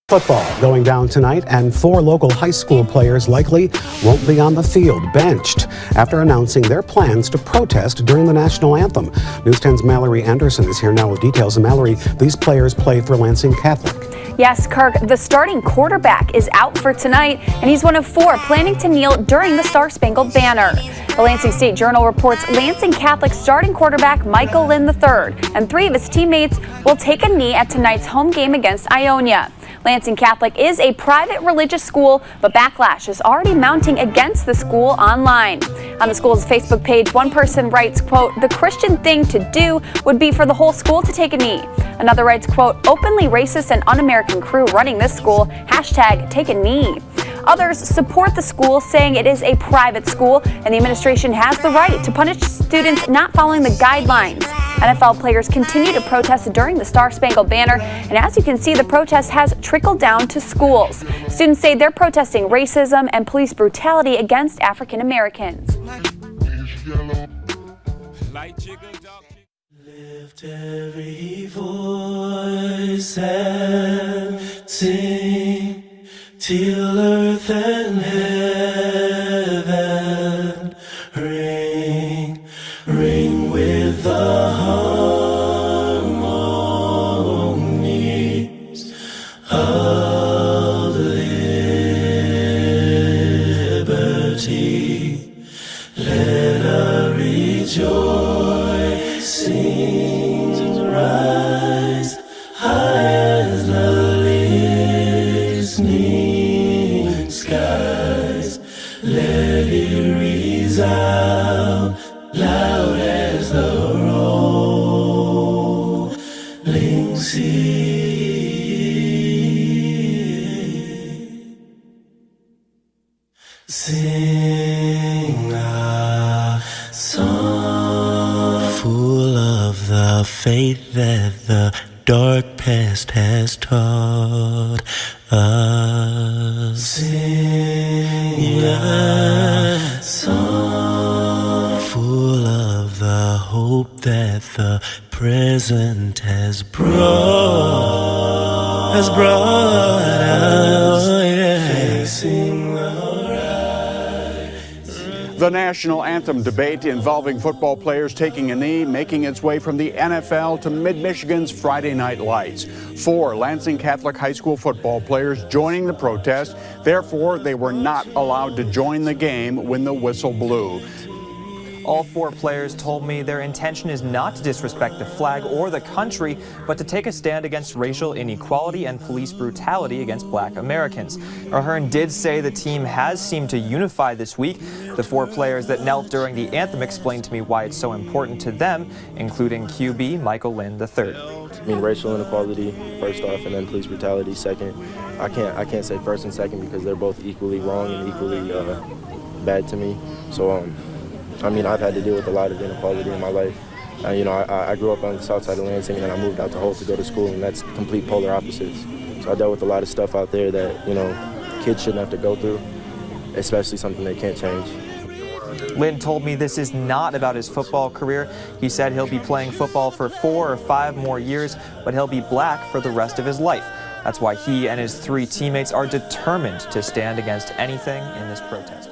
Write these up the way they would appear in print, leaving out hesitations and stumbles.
Football going down tonight, and 4 local high school players likely won't be on the field, benched, after announcing their plans to protest during the national anthem. News 10's Mallory Anderson is here now with details. And Mallory, these players play for Lansing Catholic. Yes, Kirk, the starting quarterback is out for tonight, and he's one of 4 planning to kneel during the Star-Spangled Banner. The Lansing State Journal reports Lansing Catholic starting quarterback Michael Lynn III and 3 of his teammates will take a knee at tonight's home game against Ionia. Lansing Catholic is a private religious school, but backlash is already mounting against the school online. On the school's Facebook page, one person writes, quote, "The Christian thing to do would be for the whole school to take a knee." Another writes, quote, "Openly racist and un-American crew running this school, hashtag take a knee." Others support the school, saying it is a private school and the administration has the right to punish students not following the guidelines. NFL players continue to protest during the Star-Spangled Banner, and as you can see, the protest has trickled down to schools. Students say they're protesting racism and police brutality against African Americans. Lift every voice and sing till earth and heaven ring, ring with the harmonies of liberty. Let our rejoicings rise high as the listening skies. Let it resound loud as the rolling sea. Sing a song full of the faith that the dark past has taught us. Sing a song full of the hope that the present has brought us. Facing the The national anthem debate involving football players taking a knee, making its way from the NFL to Mid-Michigan's Friday Night Lights. 4 Lansing Catholic High School football players joining the protest. Therefore, they were not allowed to join the game when the whistle blew. All 4 players told me their intention is not to disrespect the flag or the country, but to take a stand against racial inequality and police brutality against Black Americans. Ahern did say the team has seemed to unify this week. The 4 players that knelt during the anthem explained to me why it's so important to them, including QB Michael Lynn III. I mean, racial inequality first off, and then police brutality second. I can't say first and second because they're both equally wrong and equally bad to me. So I mean, I've had to deal with a lot of inequality in my life. You know, I grew up on the south side of Lansing, and then I moved out to Holt to go to school, and that's complete polar opposites. So I dealt with a lot of stuff out there that, you know, kids shouldn't have to go through, especially something they can't change. Lynn told me this is not about his football career. He said he'll be playing football for 4 or 5 more years, but he'll be Black for the rest of his life. That's why he and his 3 teammates are determined to stand against anything in this protest.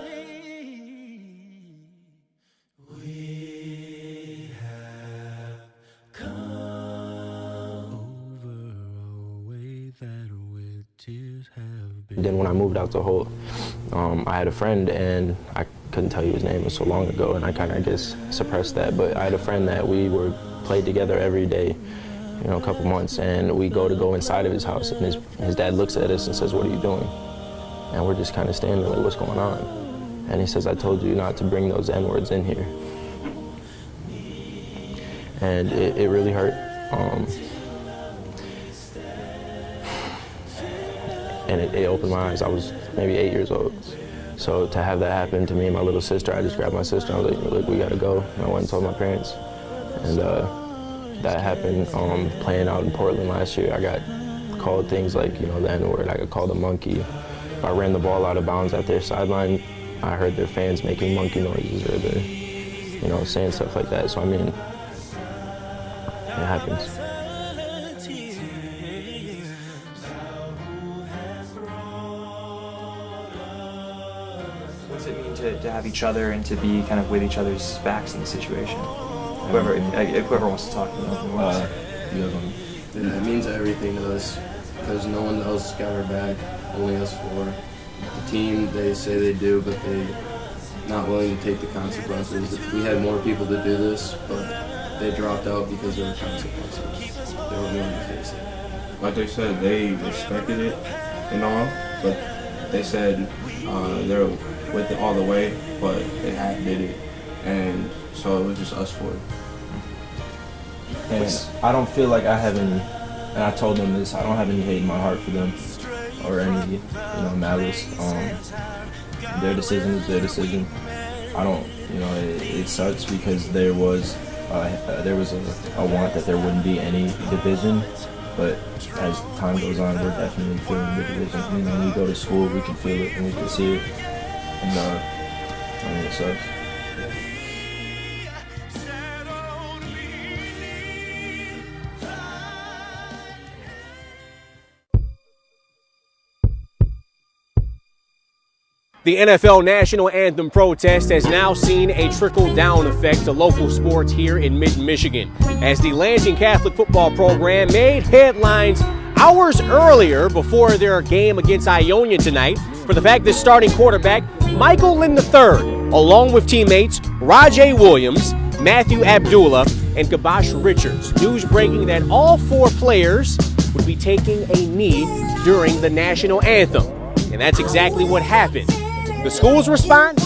Then when I moved out to Holt, I had a friend, and I couldn't tell you his name, it was so long ago, and I kind of just suppressed that, but I had a friend that we played together every day, you know, a couple months, and we go inside of his house, and his dad looks at us and says, "What are you doing?" And we're just kind of standing there like, "What's going on?" And he says, "I told you not to bring those N-words in here." And it really hurt. And it opened my eyes. I was maybe 8 years old. So to have that happen to me and my little sister, I just grabbed my sister and I was like, "Look, we gotta go." And I went and told my parents. And that happened playing out in Portland last year. I got called things like, you know, the N-word. I got called a monkey. If I ran the ball out of bounds at their sideline, I heard their fans making monkey noises, or they're, you know, saying stuff like that. So I mean, it happens. does it mean to have each other and to be kind of with each other's backs in the situation? Whoever wants to talk about it. It means everything to us because no one else got our back, only us four. The team, they say they do, but they're not willing to take the consequences. We had more people to do this, but they dropped out because there were consequences. They weren't willing to face it. Like they said, they respected it and all, but they said they're with it all the way, but they had did it, and so it was just us four. And I don't feel like I have any, and I told them this, I don't have any hate in my heart for them or any, malice. Their decision is their decision. I don't, it sucks because there was a want that there wouldn't be any division, but as time goes on, we're definitely feeling the division. When we go to school, we can feel it and we can see it, and it sucks. The NFL National Anthem protest has now seen a trickle-down effect to local sports here in mid-Michigan, as the Lansing Catholic football program made headlines hours earlier before their game against Ionia tonight for the fact that starting quarterback Michael Lynn III, along with teammates Rajay Williams, Matthew Abdullah, and Gabash Richards, news breaking that all four players would be taking a knee during the national anthem. And that's exactly what happened. The school's response?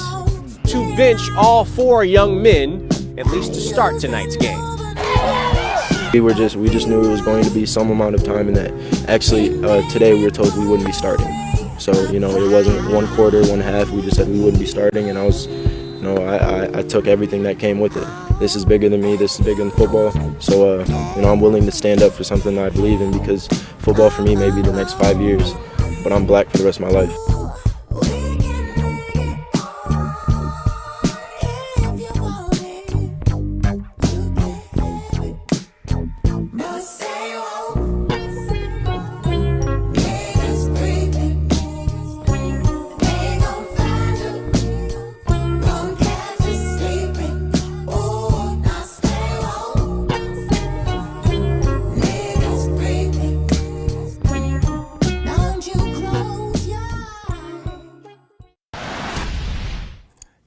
To bench all four young men, at least to start tonight's game. We just knew it was going to be some amount of time, and that actually today we were told we wouldn't be starting. So it wasn't one quarter, one half. We just said we wouldn't be starting, and I was, I took everything that came with it. This is bigger than me. This is bigger than football. So I'm willing to stand up for something that I believe in, because football for me may be the next 5 years, but I'm black for the rest of my life.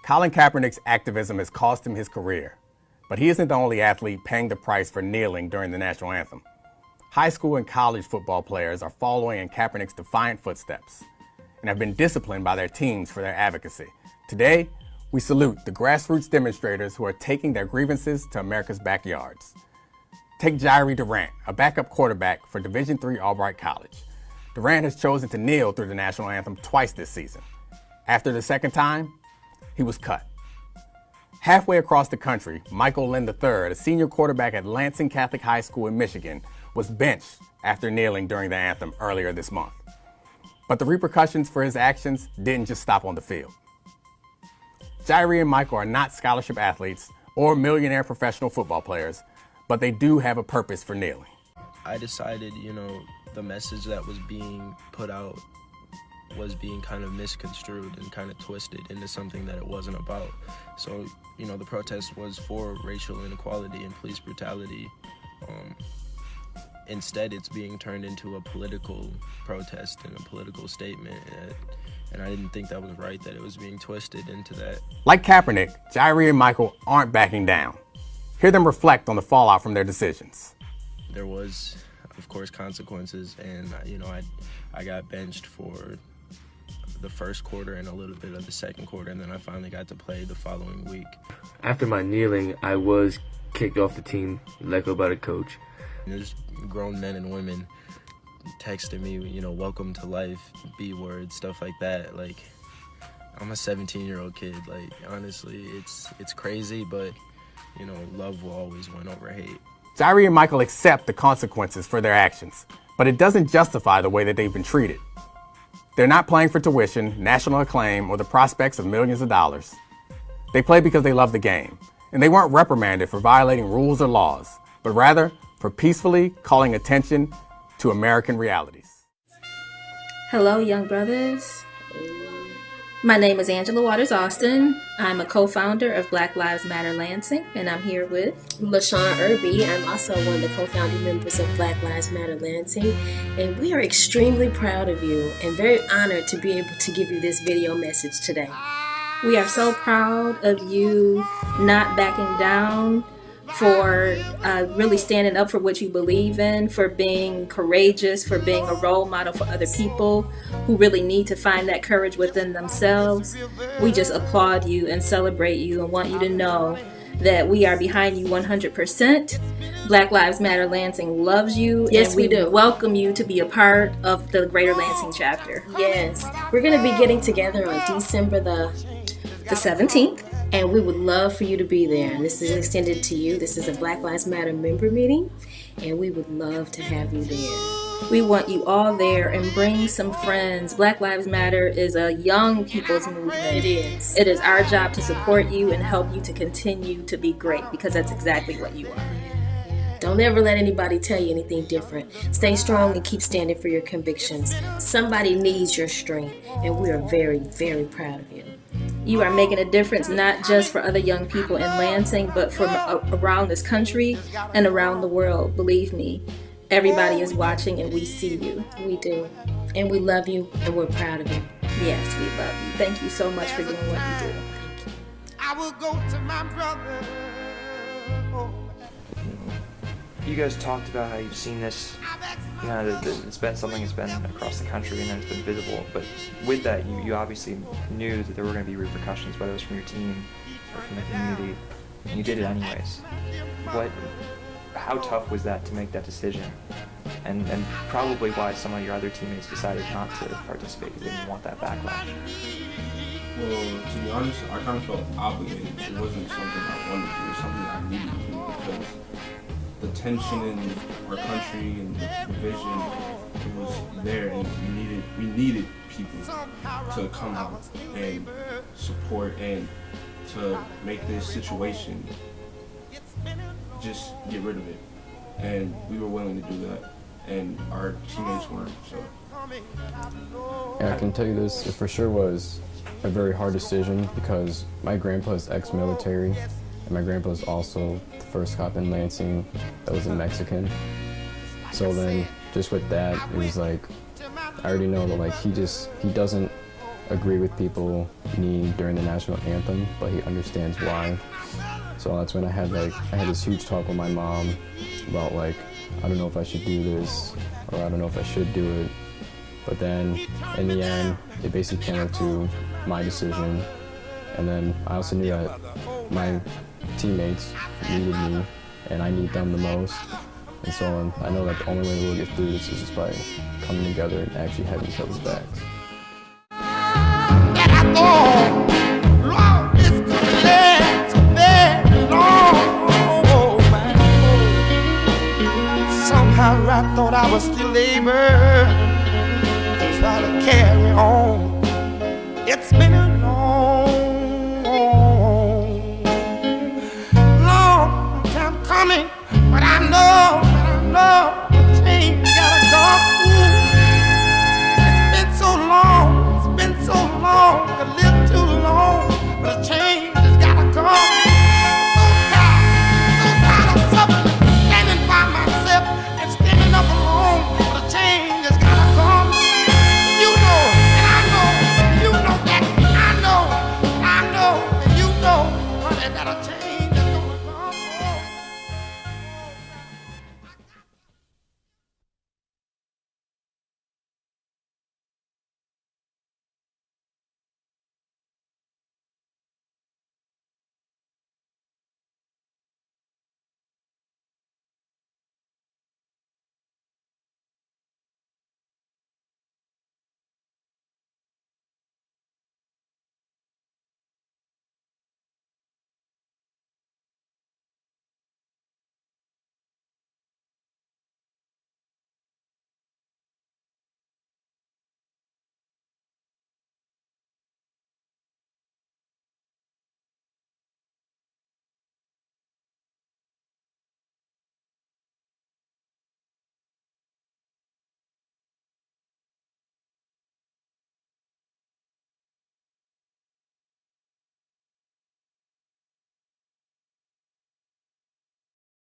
Colin Kaepernick's activism has cost him his career, but he isn't the only athlete paying the price for kneeling during the national anthem. High school and college football players are following in Kaepernick's defiant footsteps and have been disciplined by their teams for their advocacy. Today, we salute the grassroots demonstrators who are taking their grievances to America's backyards. Take Jairi Durant, a backup quarterback for Division III Albright College. Durant has chosen to kneel through the national anthem twice this season. After the second time, he was cut. Halfway across the country, Michael Lynn III, a senior quarterback at Lansing Catholic High School in Michigan, was benched after kneeling during the anthem earlier this month. But the repercussions for his actions didn't just stop on the field. Jairi and Michael are not scholarship athletes or millionaire professional football players, but they do have a purpose for kneeling. I decided, the message that was being put out was being kind of misconstrued and kind of twisted into something that it wasn't about. So, the protest was for racial inequality and police brutality. Instead, it's being turned into a political protest and a political statement. And I didn't think that was right, that it was being twisted into that. Like Kaepernick, Jairi and Michael aren't backing down. Hear them reflect on the fallout from their decisions. There was, of course, consequences, and I got benched for the first quarter and a little bit of the second quarter, and then I finally got to play the following week. After my kneeling, I was kicked off the team, let go by the coach. There's grown men and women texting me, welcome to life, B-word, stuff like that. Like, I'm a 17-year-old kid. Like, honestly, it's crazy, but, love will always win over hate. Jairi and Michael accept the consequences for their actions, but it doesn't justify the way that they've been treated. They're not playing for tuition, national acclaim, or the prospects of millions of dollars. They play because they love the game, and they weren't reprimanded for violating rules or laws, but rather for peacefully calling attention to American realities. Hello, young brothers. My name is Angela Waters Austin. I'm a co-founder of Black Lives Matter Lansing, and I'm here with LaShawn Irby. I'm also one of the co-founding members of Black Lives Matter Lansing, and we are extremely proud of you and very honored to be able to give you this video message today. We are so proud of you not backing down, for really standing up for what you believe in, for being courageous, for being a role model for other people who really need to find that courage within themselves. We just applaud you and celebrate you and want you to know that we are behind you 100%. Black Lives Matter Lansing loves you. Yes, and we do. Welcome you to be a part of the Greater Lansing chapter. Yes, we're going to be getting together on December the 17th. And we would love for you to be there. And this is extended to you. This is a Black Lives Matter member meeting, and we would love to have you there. We want you all there, and bring some friends. Black Lives Matter is a young people's movement. It is. It is our job to support you and help you to continue to be great, because that's exactly what you are. Don't ever let anybody tell you anything different. Stay strong and keep standing for your convictions. Somebody needs your strength, and we are very, very proud of you. You are making a difference, not just for other young people in Lansing, but from around this country and around the world. Believe me, everybody is watching, and we see you. We do. And we love you, and we're proud of you. Yes, we love you. Thank you so much for doing what you do. Thank you. I will go to my brother. You guys talked about how you've seen this, you know, that it's been something that's been across the country and it's been visible, but with that, you obviously knew that there were going to be repercussions, whether it was from your team or from the community, and you did it anyways. How tough was that to make that decision? And probably why some of your other teammates decided not to participate, because they didn't want that backlash. Well, to be honest, I kind of felt obligated. It wasn't something I wanted to do, it was something I needed to do, because the tension in our country and the division, it was there, and we needed people to come out and support and to make this situation just get rid of it. And we were willing to do that, and our teammates weren't. So. And I can tell you this, it for sure was a very hard decision, because my grandpa's ex-military, and my grandpa was also the first cop in Lansing that was a Mexican. So then, just with that, it was like, I already know that like he doesn't agree with people kneeling during the national anthem, but he understands why. So that's when I had this huge talk with my mom about like, I don't know if I should do this, or I don't know if I should do it. But then, in the end, it basically came up to my decision. And then I also knew that my teammates needed me, and I need them the most. And so I know that the only way we'll get through this is just by coming together and actually having each other's backs. And I thought, Lord, this could last very long. Somehow I thought I was still able to try to carry on. It's been a long time coming, but I know